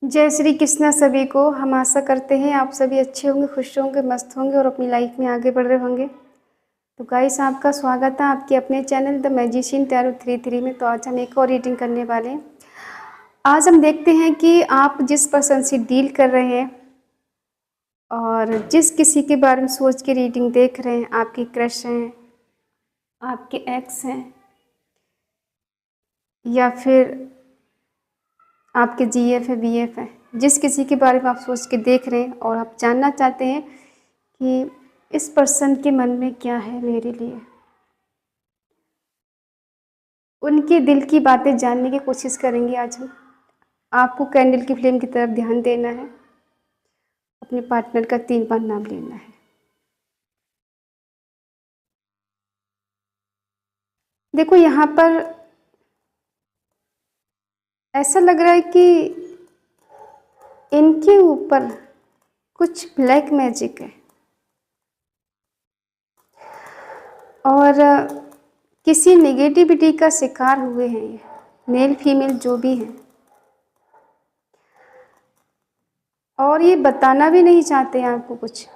जय श्री कृष्णा सभी को। हम आशा करते हैं आप सभी अच्छे होंगे, खुश होंगे, मस्त होंगे और अपनी लाइफ में आगे बढ़ रहे होंगे। तो गाइस, आपका स्वागत है आपके अपने चैनल द मैजिशियन टैरो 33 में। तो आज हम एक और रीडिंग करने वाले हैं। आज हम देखते हैं कि आप जिस पर्सन से डील कर रहे हैं और जिस किसी के बारे में सोच के रीडिंग देख रहे हैं, आपकी क्रश हैं, आपके एक्स हैं, या फिर आपके जीएफ है, बीएफ है, जिस किसी के बारे में आप सोच के देख रहे हैं और आप जानना चाहते हैं कि इस पर्सन के मन में क्या है मेरे लिए, उनके दिल की बातें जानने की कोशिश करेंगे आज हम। आपको कैंडल की फ्लेम की तरफ ध्यान देना है, अपने पार्टनर का 3 बार नाम लेना है। देखो, यहाँ पर ऐसा लग रहा है कि इनके ऊपर कुछ ब्लैक मैजिक है और किसी नेगेटिविटी का शिकार हुए हैं ये, मेल फीमेल जो भी हैं, और ये बताना भी नहीं चाहते हैं आपको कुछ।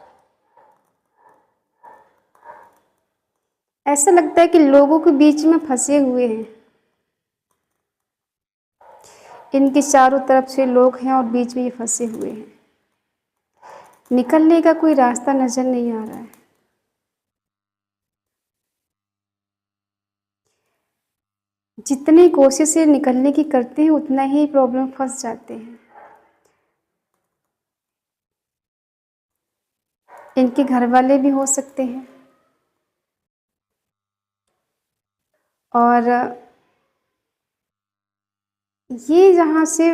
ऐसा लगता है कि लोगों के बीच में फंसे हुए हैं। इनके चारों तरफ से लोग हैं और बीच में ये फंसे हुए हैं। निकलने का कोई रास्ता नजर नहीं आ रहा है। जितनी कोशिशें निकलने की करते हैं उतना ही प्रॉब्लम फंस जाते हैं। इनके घर वाले भी हो सकते हैं और ये जहाँ से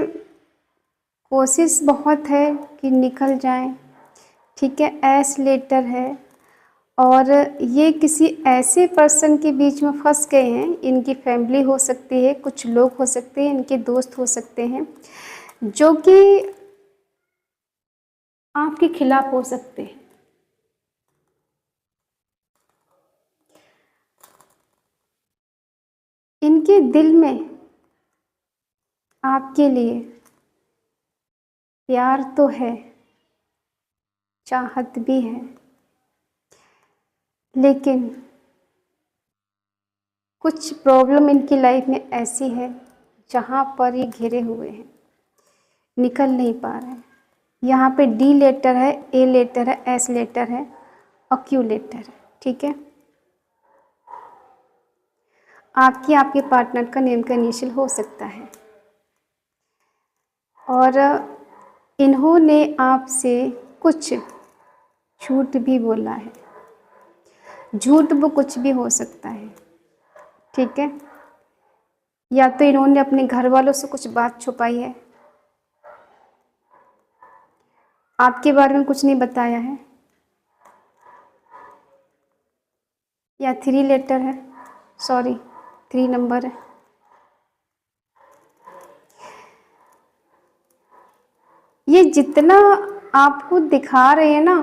कोशिश बहुत है कि निकल जाएं। ठीक है, एस लेटर है और ये किसी ऐसे पर्सन के बीच में फंस गए हैं। इनकी फैमिली हो सकती है, कुछ लोग हो सकते हैं, इनके दोस्त हो सकते हैं जो कि आपके खिलाफ हो सकते हैं। इनके दिल में आपके लिए प्यार तो है, चाहत भी है, लेकिन कुछ प्रॉब्लम इनकी लाइफ में ऐसी है जहाँ पर ये घिरे हुए हैं, निकल नहीं पा रहे हैं। यहाँ पे डी लेटर है, ए लेटर है, एस लेटर है और क्यू लेटर है। ठीक है, आपके पार्टनर का नेम का इनिशियल हो सकता है और इन्होंने आपसे कुछ झूठ भी बोला है। झूठ वो कुछ भी हो सकता है। ठीक है, या तो इन्होंने अपने घर वालों से कुछ बात छुपाई है, आपके बारे में कुछ नहीं बताया है, या 3 लेटर है, सॉरी 3 नंबर है। ये जितना आपको दिखा रहे हैं ना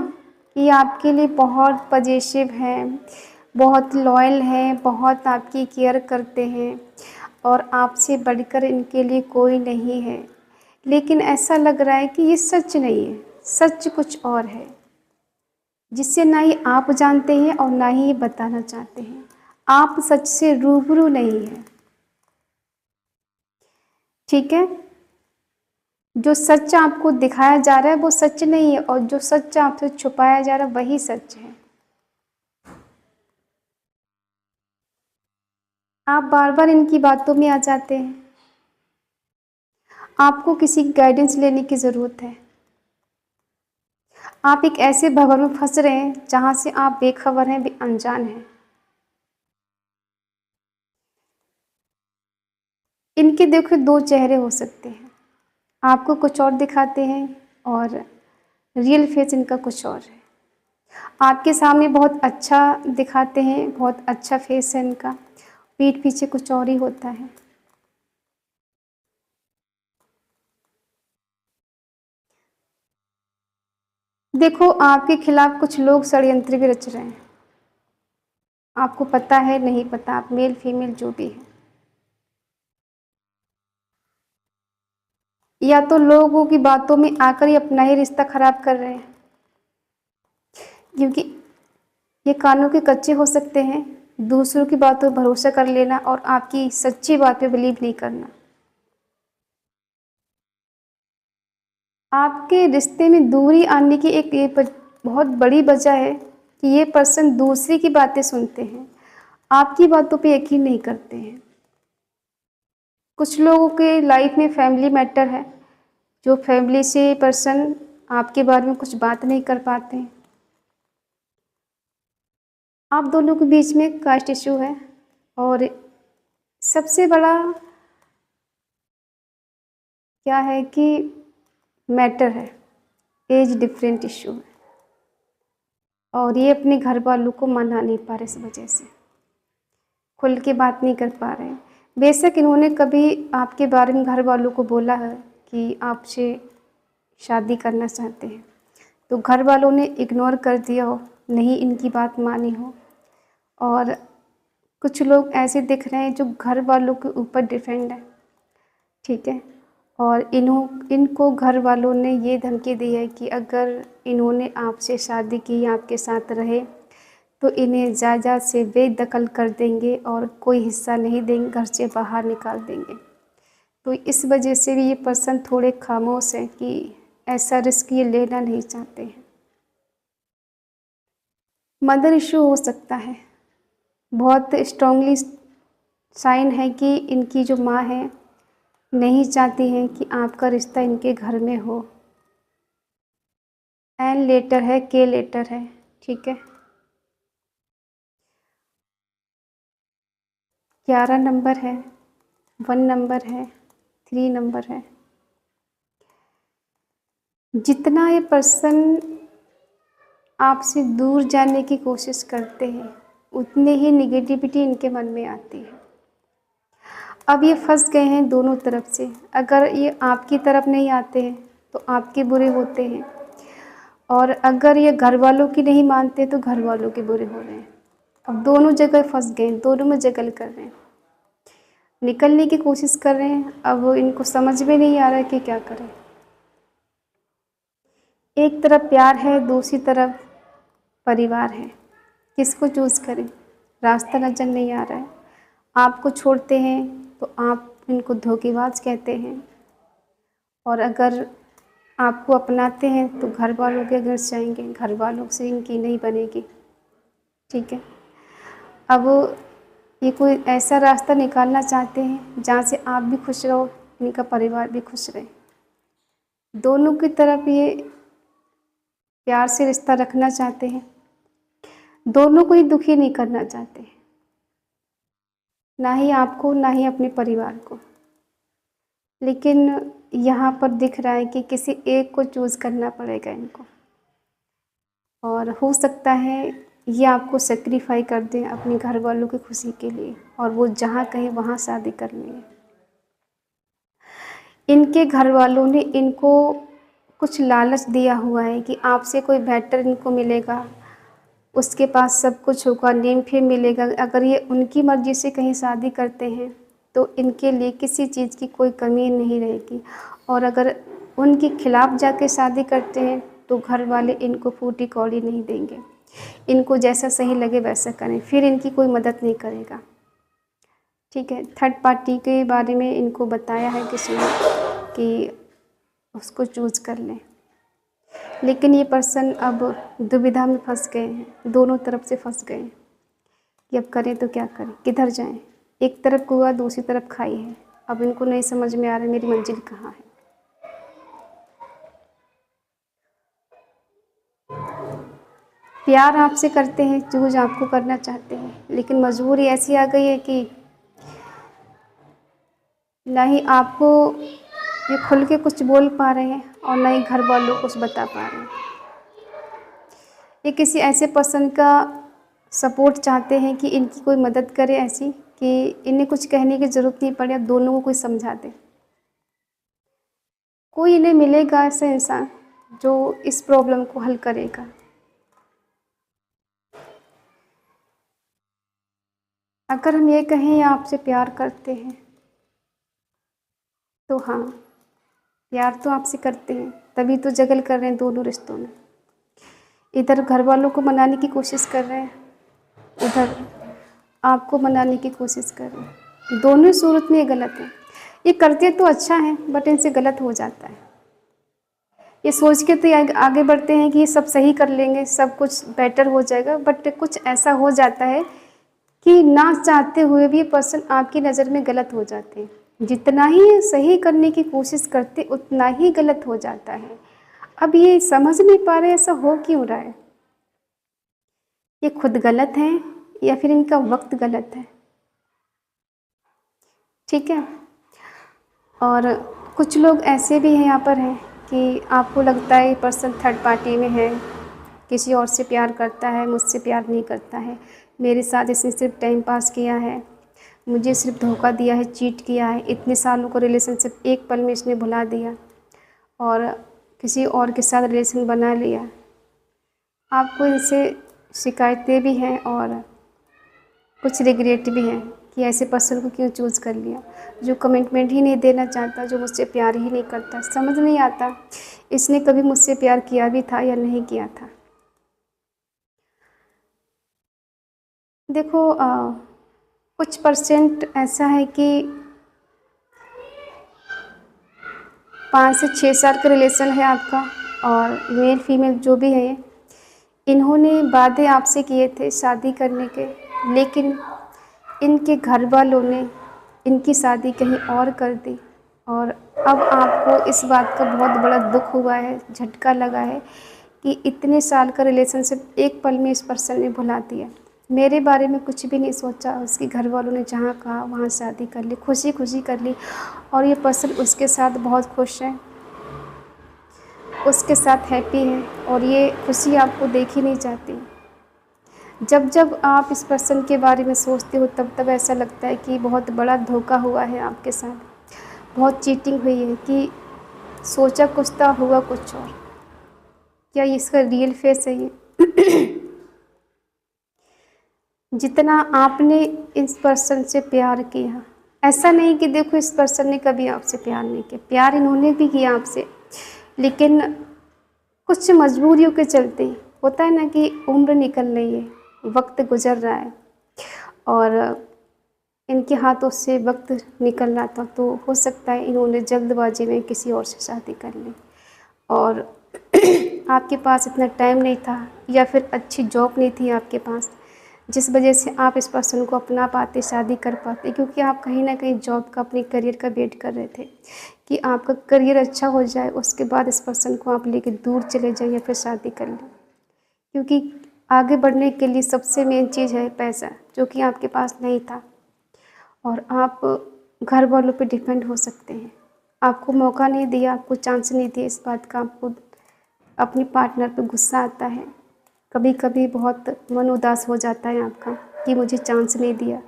कि आपके लिए बहुत पजेसिव हैं, बहुत लॉयल हैं, बहुत आपकी केयर करते हैं और आपसे बढ़कर इनके लिए कोई नहीं है, लेकिन ऐसा लग रहा है कि ये सच नहीं है। सच कुछ और है जिससे ना ही आप जानते हैं और ना ही ये बताना चाहते हैं। आप सच से रूबरू नहीं हैं। ठीक है, जो सच आपको दिखाया जा रहा है वो सच नहीं है और जो सच आपसे छुपाया जा रहा है वही सच है। आप बार बार इनकी बातों में आ जाते हैं। आपको किसी की गाइडेंस लेने की ज़रूरत है। आप एक ऐसे भंवर में फंस रहे हैं जहाँ से आप बेखबर हैं, अनजान हैं। इनके देखो 2 चेहरे हो सकते हैं, आपको कुछ और दिखाते हैं और रियल फेस इनका कुछ और है। आपके सामने बहुत अच्छा दिखाते हैं, बहुत अच्छा फेस है इनका, पीठ पीछे कुछ और ही होता है। देखो, आपके खिलाफ कुछ लोग षड्यंत्र भी रच रहे हैं। आपको पता है नहीं पता, आप मेल फीमेल जो भी है। या तो लोगों की बातों में आकर ही अपना ही रिश्ता खराब कर रहे हैं, क्योंकि ये कानों के कच्चे हो सकते हैं। दूसरों की बातों पर भरोसा कर लेना और आपकी सच्ची बात पे बिलीव नहीं करना। आपके रिश्ते में दूरी आने की एक ये बहुत बड़ी वजह है कि ये पर्सन दूसरे की बातें सुनते हैं, आपकी बातों पे यकीन नहीं करते हैं। कुछ लोगों के लाइफ में फैमिली मैटर है, जो फैमिली से पर्सन आपके बारे में कुछ बात नहीं कर पाते हैं। आप दोनों के बीच में कास्ट इशू है, और सबसे बड़ा क्या है कि मैटर है, एज डिफरेंट इशू है, और ये अपने घर वालों को मना नहीं पा रहे, इस वजह से खुल के बात नहीं कर पा रहे हैं। बेशक इन्होंने कभी आपके बारे में घर वालों को बोला है कि आपसे शादी करना चाहते हैं, तो घर वालों ने इग्नोर कर दिया हो, नहीं इनकी बात मानी हो। और कुछ लोग ऐसे दिख रहे हैं जो घर वालों के ऊपर डिपेंड है, ठीक है। और इनको घर वालों ने ये धमकी दी है कि अगर इन्होंने आपसे शादी की, आपके साथ रहे, तो इन्हें जायदाद से बेदखल कर देंगे और कोई हिस्सा नहीं देंगे, घर से बाहर निकाल देंगे। तो इस वजह से भी ये पर्सन थोड़े खामोश हैं कि ऐसा रिस्क ये लेना नहीं चाहते हैं। मदर इशू हो सकता है, बहुत स्ट्रांगली साइन है कि इनकी जो माँ है नहीं चाहती हैं कि आपका रिश्ता इनके घर में हो। एन लेटर है, के लेटर है, ठीक है। 11 नंबर है, 1 नंबर है, 3 नंबर है। जितना ये पर्सन आपसे दूर जाने की कोशिश करते हैं, उतने ही निगेटिविटी इनके मन में आती है। अब ये फंस गए हैं दोनों तरफ से। अगर ये आपकी तरफ नहीं आते हैं तो आपके बुरे होते हैं, और अगर ये घर वालों की नहीं मानते तो घर वालों के बुरे हो रहे हैं। अब दोनों जगह फंस गए हैं, दोनों में जगल कर रहे हैं, निकलने की कोशिश कर रहे हैं। अब इनको समझ में नहीं आ रहा है कि क्या करें। एक तरफ प्यार है, दूसरी तरफ परिवार है, किसको चूज़ करें, रास्ता नज़र नहीं आ रहा है। आपको छोड़ते हैं तो आप इनको धोखेबाज कहते हैं, और अगर आपको अपनाते हैं तो घर वालों के घर जाएंगे, घर वालों से इनकी नहीं बनेगी, ठीक है। अब ये कोई ऐसा रास्ता निकालना चाहते हैं जहाँ से आप भी खुश रहो, इनका परिवार भी खुश रहे। दोनों की तरफ ये प्यार से रिश्ता रखना चाहते हैं, दोनों को ही दुखी नहीं करना चाहते, ना ही आपको ना ही अपने परिवार को। लेकिन यहाँ पर दिख रहा है कि किसी एक को चूज़ करना पड़ेगा इनको, और हो सकता है ये आपको सेक्रीफाई कर दें अपने घर वालों की खुशी के लिए, और वो जहाँ कहें वहाँ शादी कर लेंगे। इनके घर वालों ने इनको कुछ लालच दिया हुआ है कि आपसे कोई बेटर इनको मिलेगा, उसके पास सब कुछ होगा, नेम फेम मिलेगा। अगर ये उनकी मर्ज़ी से कहीं शादी करते हैं तो इनके लिए किसी चीज़ की कोई कमी नहीं रहेगी, और अगर उनके खिलाफ़ जाके शादी करते हैं तो घर वाले इनको फूटी कौड़ी नहीं देंगे। इनको जैसा सही लगे वैसा करें, फिर इनकी कोई मदद नहीं करेगा, ठीक है। थर्ड पार्टी के बारे में इनको बताया है किसी ने कि उसको चूज़ कर लें, लेकिन ये पर्सन अब दुविधा में फंस गए हैं, दोनों तरफ से फंस गए हैं कि अब करें तो क्या करें, किधर जाएं। एक तरफ कुआं दूसरी तरफ खाई है, अब इनको नहीं समझ में आ रहा मेरी मंजिल कहाँ है। प्यार आपसे करते हैं, चूज आपको करना चाहते हैं, लेकिन मजबूरी ऐसी आ गई है कि ना ही आपको ये खुल के कुछ बोल पा रहे हैं और ना ही घर वालों को कुछ बता पा रहे हैं। ये किसी ऐसे पर्सन का सपोर्ट चाहते हैं कि इनकी कोई मदद करे, ऐसी कि इन्हें कुछ कहने की ज़रूरत नहीं पड़े, दोनों को कोई समझा दे। कोई इन्हें मिलेगा ऐसा इंसान जो इस प्रॉब्लम को हल करेगा। अगर हम ये कहें आपसे प्यार करते हैं तो हाँ, प्यार तो आपसे करते हैं, तभी तो जगल कर रहे हैं दोनों रिश्तों में। इधर घर वालों को मनाने की कोशिश कर रहे हैं, उधर आपको मनाने की कोशिश कर रहे हैं। दोनों ही सूरत में ये गलत है। ये करते तो अच्छा है, बट इनसे गलत हो जाता है। ये सोच के तो ये आगे बढ़ते हैं कि ये सब सही कर लेंगे, सब कुछ बेटर हो जाएगा, बट कुछ ऐसा हो जाता है कि ना चाहते हुए भी पर्सन आपकी नज़र में गलत हो जाते हैं। जितना ही सही करने की कोशिश करते उतना ही गलत हो जाता है। अब ये समझ नहीं पा रहे ऐसा हो क्यों रहा है। ये खुद गलत हैं या फिर इनका वक्त गलत है। ठीक है। और कुछ लोग ऐसे भी हैं यहाँ पर हैं कि आपको लगता है ये पर्सन थर्ड पार्टी में है, किसी और से प्यार करता है, मुझसे प्यार नहीं करता है, मेरे साथ इसने सिर्फ टाइम पास किया है, मुझे सिर्फ धोखा दिया है, चीट किया है, इतने सालों को रिलेशनशिप एक पल में इसने भुला दिया और किसी और के साथ रिलेशन बना लिया। आपको इनसे शिकायतें भी हैं और कुछ रिग्रेट भी हैं कि ऐसे पर्सन को क्यों चूज़ कर लिया, जो कमिटमेंट ही नहीं देना चाहता, जो मुझसे प्यार ही नहीं करता। समझ नहीं आता इसने कभी मुझसे प्यार किया भी था या नहीं किया था। देखो कुछ परसेंट ऐसा है कि 5 से 6 साल का रिलेशन है आपका, और मेल फीमेल जो भी है इन्होंने वादे आपसे किए थे शादी करने के, लेकिन इनके घर वालों ने इनकी शादी कहीं और कर दी। और अब आपको इस बात का बहुत बड़ा दुख हुआ है, झटका लगा है कि इतने साल का रिलेशनशिप एक पल में इस पर्सन ने भुला दिया। मेरे बारे में कुछ भी नहीं सोचा, उसके घर वालों ने जहाँ कहा वहाँ शादी कर ली, खुशी खुशी कर ली, और ये पर्सन उसके साथ बहुत खुश है, उसके साथ हैप्पी है, और ये खुशी आपको देखी नहीं जाती। जब जब आप इस पर्सन के बारे में सोचते हो तब तब ऐसा लगता है कि बहुत बड़ा धोखा हुआ है आपके साथ, बहुत चीटिंग हुई है, कि सोचा कुछ था हुआ कुछ और। क्या इसका रियल फेस है ये? जितना आपने इस पर्सन से प्यार किया, ऐसा नहीं कि देखो इस पर्सन ने कभी आपसे प्यार नहीं किया, प्यार इन्होंने भी किया आपसे, लेकिन कुछ मजबूरियों के चलते, होता है ना कि उम्र निकल रही है, वक्त गुजर रहा है और इनके हाथों से वक्त निकल रहा था, तो हो सकता है इन्होंने जल्दबाजी में किसी और से शादी कर ली, और आपके पास इतना टाइम नहीं था या फिर अच्छी जॉब नहीं थी आपके पास, जिस वजह से आप इस पर्सन को अपना पाते, शादी कर पाते, क्योंकि आप कहीं ना कहीं जॉब का, अपने करियर का वेट कर रहे थे कि आपका करियर अच्छा हो जाए, उसके बाद इस पर्सन को आप लेके दूर चले जाएं या फिर शादी कर लें। क्योंकि आगे बढ़ने के लिए सबसे मेन चीज़ है पैसा, जो कि आपके पास नहीं था, और आप घर वालों पे डिपेंड हो सकते हैं। आपको मौका नहीं दिया, आपको चांस नहीं दिया, इस बात का आपको अपनी पार्टनर पे गुस्सा आता है, कभी कभी बहुत मन उदास हो जाता है आपका कि मुझे चांस नहीं दिया,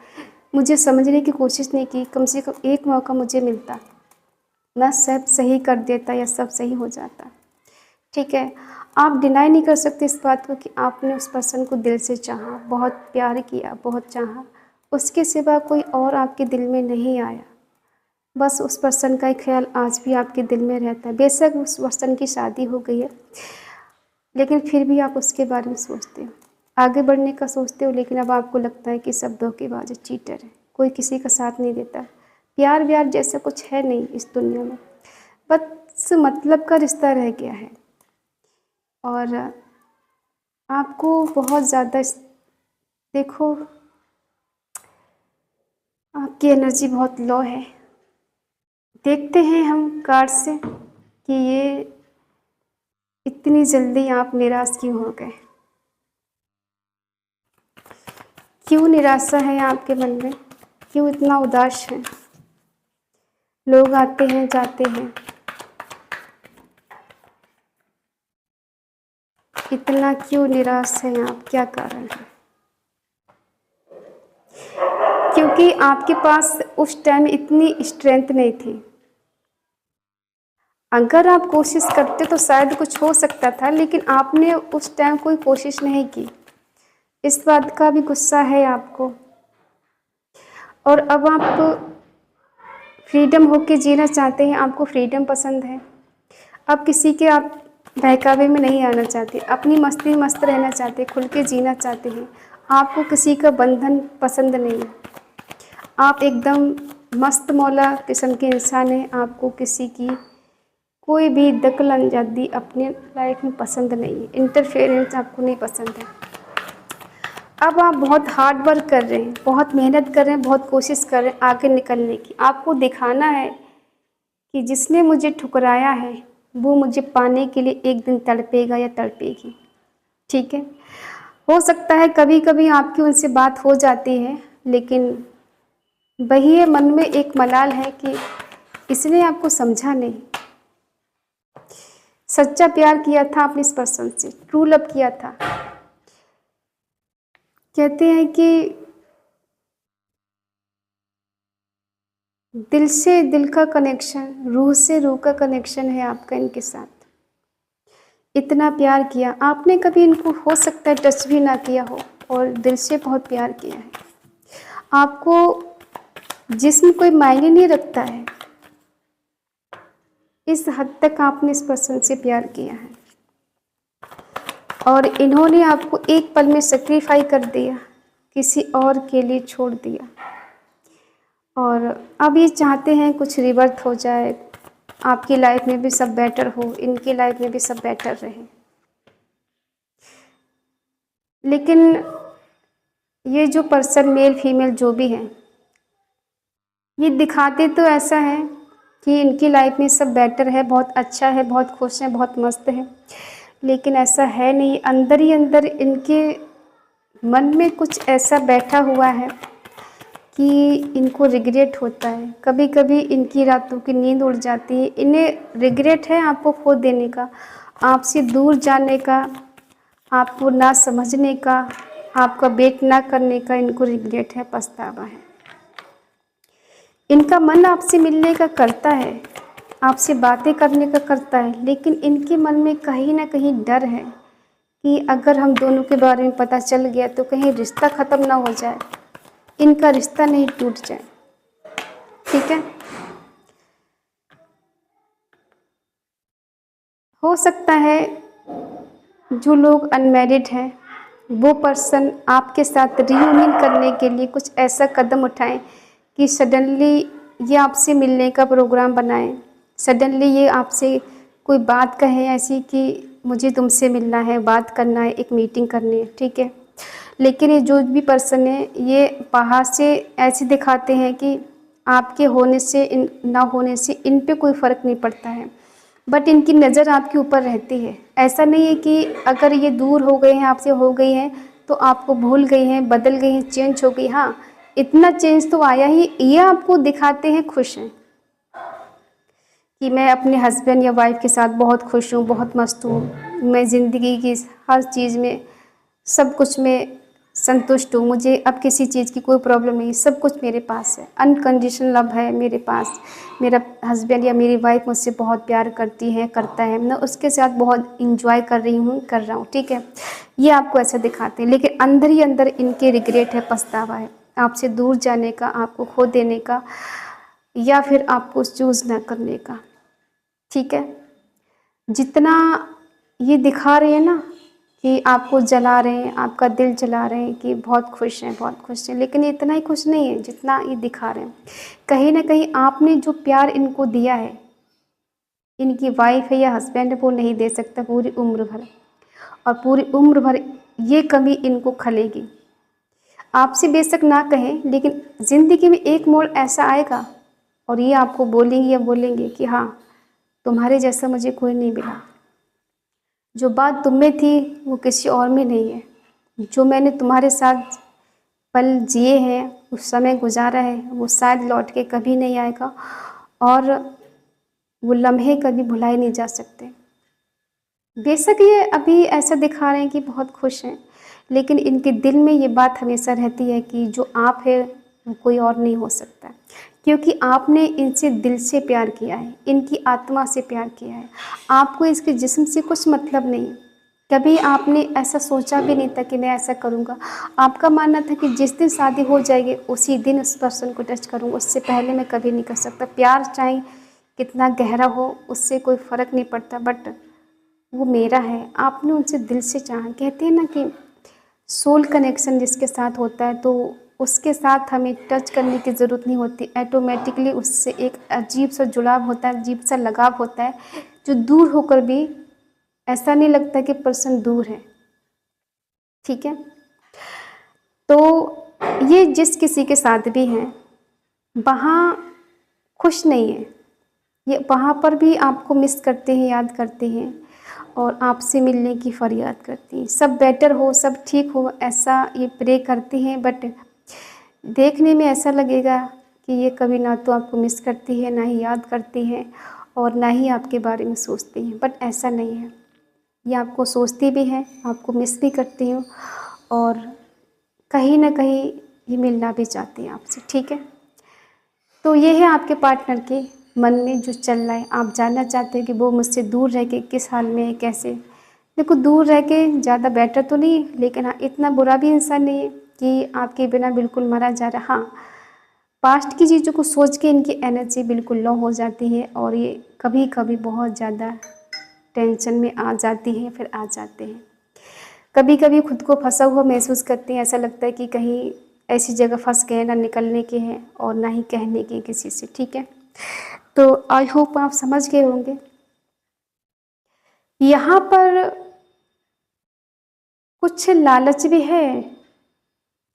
मुझे समझने की कोशिश नहीं की, कम से कम एक मौका मुझे मिलता, मैं सब सही कर देता या सब सही हो जाता। ठीक है, आप डिनाई नहीं कर सकते इस बात को कि आपने उस पर्सन को दिल से चाहा, बहुत प्यार किया, बहुत चाहा, उसके सिवा कोई और आपके दिल में नहीं आया, बस उस पर्सन का ही ख्याल आज भी आपके दिल में रहता है। बेशक उस पर्सन की शादी हो गई है, लेकिन फिर भी आप उसके बारे में सोचते हो, आगे बढ़ने का सोचते हो, लेकिन अब आपको लगता है कि सब धोखेबाज है, चीटर है, कोई किसी का साथ नहीं देता, प्यार व्यार जैसा कुछ है नहीं इस दुनिया में, बस मतलब का रिश्ता रह गया है। और आपको बहुत ज़्यादा देखो, आपकी एनर्जी बहुत लो है। देखते हैं हम कार्ड से कि ये इतनी जल्दी आप निराश क्यों हो गए, क्यों निराशा है आपके मन में, क्यों इतना उदास है। लोग आते हैं जाते हैं, इतना क्यों निराश हैं आप, क्या कारण है? क्योंकि आपके पास उस टाइम इतनी स्ट्रेंथ नहीं थी। अगर आप कोशिश करते तो शायद कुछ हो सकता था, लेकिन आपने उस टाइम कोई कोशिश नहीं की, इस बात का भी गुस्सा है आपको। और अब आप फ्रीडम होके जीना चाहते हैं, आपको फ्रीडम पसंद है, अब किसी के आप बहकावे में नहीं आना चाहते, अपनी मस्ती में मस्त रहना चाहते, खुल के जीना चाहते हैं। आपको किसी का बंधन पसंद नहीं है, आप एकदम मस्त मौला किस्म के इंसान हैं। आपको किसी की कोई भी दखल अंदाज़ी अपने लाइफ में पसंद नहीं है, इंटरफेरेंस आपको नहीं पसंद है। अब आप बहुत हार्ड वर्क कर रहे हैं, बहुत मेहनत कर रहे हैं, बहुत कोशिश कर रहे हैं आगे निकलने की। आपको दिखाना है कि जिसने मुझे ठुकराया है वो मुझे पाने के लिए एक दिन तड़पेगा या तड़पेगी, ठीक है। हो सकता है कभी कभी आपकी उनसे बात हो जाती है, लेकिन वही है, मन में एक मलाल है कि इसने आपको समझा नहीं। सच्चा प्यार किया था आपने इस पर्सन से, ट्रू लव किया था। कहते हैं कि दिल से दिल का कनेक्शन, रूह से रूह का कनेक्शन है आपका इनके साथ। इतना प्यार किया आपने, कभी इनको हो सकता है टच भी ना किया हो और दिल से बहुत प्यार किया है। आपको जिस्म कोई मायने नहीं रखता है, इस हद तक आपने इस पर्सन से प्यार किया है। और इन्होंने आपको एक पल में सेक्रीफाई कर दिया, किसी और के लिए छोड़ दिया। और अब ये चाहते हैं कुछ रिवर्थ हो जाए, आपकी लाइफ में भी सब बेटर हो, इनकी लाइफ में भी सब बेटर रहे। लेकिन ये जो पर्सन, मेल फीमेल जो भी हैं, ये दिखाते तो ऐसा है कि इनकी लाइफ में सब बेटर है, बहुत अच्छा है, बहुत खुश हैं, बहुत मस्त है, लेकिन ऐसा है नहीं। अंदर ही अंदर इनके मन में कुछ ऐसा बैठा हुआ है कि इनको रिग्रेट होता है। कभी कभी इनकी रातों की नींद उड़ जाती है, इन्हें रिग्रेट है आपको खो देने का, आपसे दूर जाने का, आपको ना समझने का, आपका वेट ना करने का इनको रिग्रेट है, पछतावा है। इनका मन आपसे मिलने का करता है, आपसे बातें करने का करता है, लेकिन इनके मन में कहीं ना कहीं डर है कि अगर हम दोनों के बारे में पता चल गया तो कहीं रिश्ता ख़त्म ना हो जाए, इनका रिश्ता नहीं टूट जाए, ठीक है। हो सकता है जो लोग अनमैरिड हैं वो पर्सन आपके साथ रियूनियन करने के लिए कुछ ऐसा कदम उठाएं कि सडनली ये आपसे मिलने का प्रोग्राम बनाएं, सडनली ये आपसे कोई बात कहें ऐसी कि मुझे तुमसे मिलना है, बात करना है, एक मीटिंग करनी है, ठीक है। लेकिन ये जो भी पर्सन है ये बाहर से ऐसे दिखाते हैं कि आपके होने से ना होने से इन पे कोई फ़र्क नहीं पड़ता है, बट इनकी नज़र आपके ऊपर रहती है। ऐसा नहीं है कि अगर ये दूर हो गए हैं, आपसे हो गई हैं तो आपको भूल गई हैं, बदल गई हैं, चेंज हो गई। हाँ, इतना चेंज तो आया ही, ये आपको दिखाते हैं खुश हैं कि मैं अपने हस्बैंड या वाइफ के साथ बहुत खुश हूँ, बहुत मस्त हूँ, मैं ज़िंदगी की हर चीज़ में, सब कुछ में संतुष्ट हूँ, मुझे अब किसी चीज़ की कोई प्रॉब्लम नहीं, सब कुछ मेरे पास है, अनकंडीशनल लव है मेरे पास, मेरा हस्बैंड या मेरी वाइफ मुझसे बहुत प्यार करती है, करता है, मैं उसके साथ बहुत इंजॉय कर रही हूँ, कर रहा हूँ, ठीक है। ये आपको ऐसा दिखाते हैं, लेकिन अंदर ही अंदर इनके रिग्रेट है, पछतावा है आपसे दूर जाने का, आपको खो देने का, या फिर आपको चूज़ ना करने का, ठीक है। जितना ये दिखा रहे हैं ना कि आपको जला रहे हैं, आपका दिल जला रहे हैं कि बहुत खुश हैं, बहुत खुश हैं, लेकिन इतना ही खुश नहीं है जितना ये दिखा रहे हैं। कहीं ना कहीं आपने जो प्यार इनको दिया है, इनकी वाइफ है या हस्बैंड है, वो नहीं दे सकता पूरी उम्र भर, और पूरी उम्र भर ये कमी इनको खलेगी। आपसे बेशक ना कहें, लेकिन ज़िंदगी में एक मोड़ ऐसा आएगा और ये आपको बोलेंगी या बोलेंगे कि हाँ, तुम्हारे जैसा मुझे कोई नहीं मिला, जो बात तुम में थी वो किसी और में नहीं है, जो मैंने तुम्हारे साथ पल जिए हैं, उस समय गुजारा है, वो शायद लौट के कभी नहीं आएगा, और वो लम्हे कभी भुलाए नहीं जा सकते। बेशक ये अभी ऐसा दिखा रहे हैं कि बहुत खुश हैं, लेकिन इनके दिल में ये बात हमेशा रहती है कि जो आप है वो कोई और नहीं हो सकता, क्योंकि आपने इनसे दिल से प्यार किया है, इनकी आत्मा से प्यार किया है। आपको इसके जिस्म से कुछ मतलब नहीं, कभी आपने ऐसा सोचा भी नहीं था कि मैं ऐसा करूँगा। आपका मानना था कि जिस दिन शादी हो जाएगी उसी दिन उस पर्सन को टच करूँगा, उससे पहले मैं कभी नहीं कर सकता। प्यार चाहे कितना गहरा हो उससे कोई फ़र्क नहीं पड़ता, बट वो मेरा है। आपने उनसे दिल से चाहा। कहते हैं ना कि सोल कनेक्शन जिसके साथ होता है तो उसके साथ हमें टच करने की ज़रूरत नहीं होती, ऑटोमेटिकली उससे एक अजीब सा जुड़ाव होता है, अजीब सा लगाव होता है, जो दूर होकर भी ऐसा नहीं लगता कि पर्सन दूर है। ठीक है, तो ये जिस किसी के साथ भी हैं वहाँ खुश नहीं है, ये वहाँ पर भी आपको मिस करते हैं, याद करते हैं और आपसे मिलने की फरियाद करती हैं। सब बेटर हो, सब ठीक हो, ऐसा ये प्रे करती हैं, बट देखने में ऐसा लगेगा कि ये कभी ना तो आपको मिस करती है, ना ही याद करती है और ना ही आपके बारे में सोचती हैं। बट ऐसा नहीं है, ये आपको सोचती भी हैं, आपको मिस भी करती हूँ और कहीं ना कहीं ये मिलना भी चाहती हैं आपसे। ठीक है, तो ये है आपके पार्टनर के मन में जो चल रहा है। आप जानना चाहते हैं कि वो मुझसे दूर रह के किस हाल में है, कैसे। देखो, दूर रह के ज़्यादा बेटर तो नहीं, लेकिन हाँ इतना बुरा भी इंसान नहीं है कि आपके बिना बिल्कुल मरा जा रहा। हाँ, पास्ट की चीज़ों को सोच के इनकी एनर्जी बिल्कुल लो हो जाती है और ये कभी कभी बहुत ज़्यादा टेंशन में आ जाती हैं, फिर आ जाते हैं। कभी कभी खुद को फंसा हुआ महसूस करते हैं, ऐसा लगता है कि कहीं ऐसी जगह फंस गए, ना निकलने के हैं और ना ही कहने के किसी से। ठीक है, तो आई होप आप समझ गए होंगे। यहाँ पर कुछ लालच भी है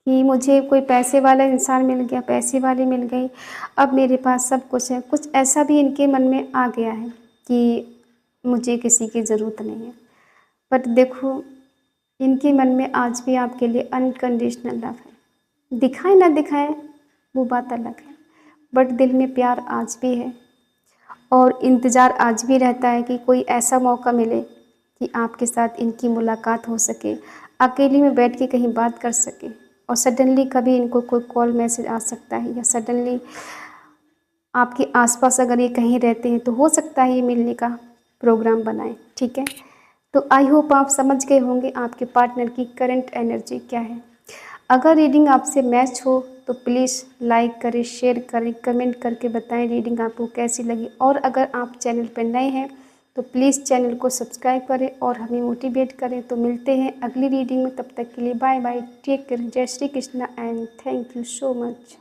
कि मुझे कोई पैसे वाला इंसान मिल गया, पैसे वाली मिल गई, अब मेरे पास सब कुछ है। कुछ ऐसा भी इनके मन में आ गया है कि मुझे किसी की ज़रूरत नहीं है। बट देखो, इनके मन में आज भी आपके लिए अनकंडीशनल लव है। दिखाए ना दिखाए वो बात अलग है, बट दिल में प्यार आज भी है और इंतज़ार आज भी रहता है कि कोई ऐसा मौका मिले कि आपके साथ इनकी मुलाकात हो सके, अकेले में बैठ के कहीं बात कर सके। और सडनली कभी इनको कोई कॉल मैसेज आ सकता है, या सडनली आपके आसपास अगर ये कहीं रहते हैं तो हो सकता है ये मिलने का प्रोग्राम बनाएं। ठीक है, तो आई होप आप समझ गए होंगे आपके पार्टनर की करंट एनर्जी क्या है। अगर रीडिंग आपसे मैच हो तो प्लीज़ लाइक करें, शेयर करें, कमेंट करके बताएं रीडिंग आपको कैसी लगी। और अगर आप चैनल पर नए हैं तो प्लीज़ चैनल को सब्सक्राइब करें और हमें मोटिवेट करें। तो मिलते हैं अगली रीडिंग में, तब तक के लिए बाय बाय, टेक केयर, जय Shri Krishna and thank you so much.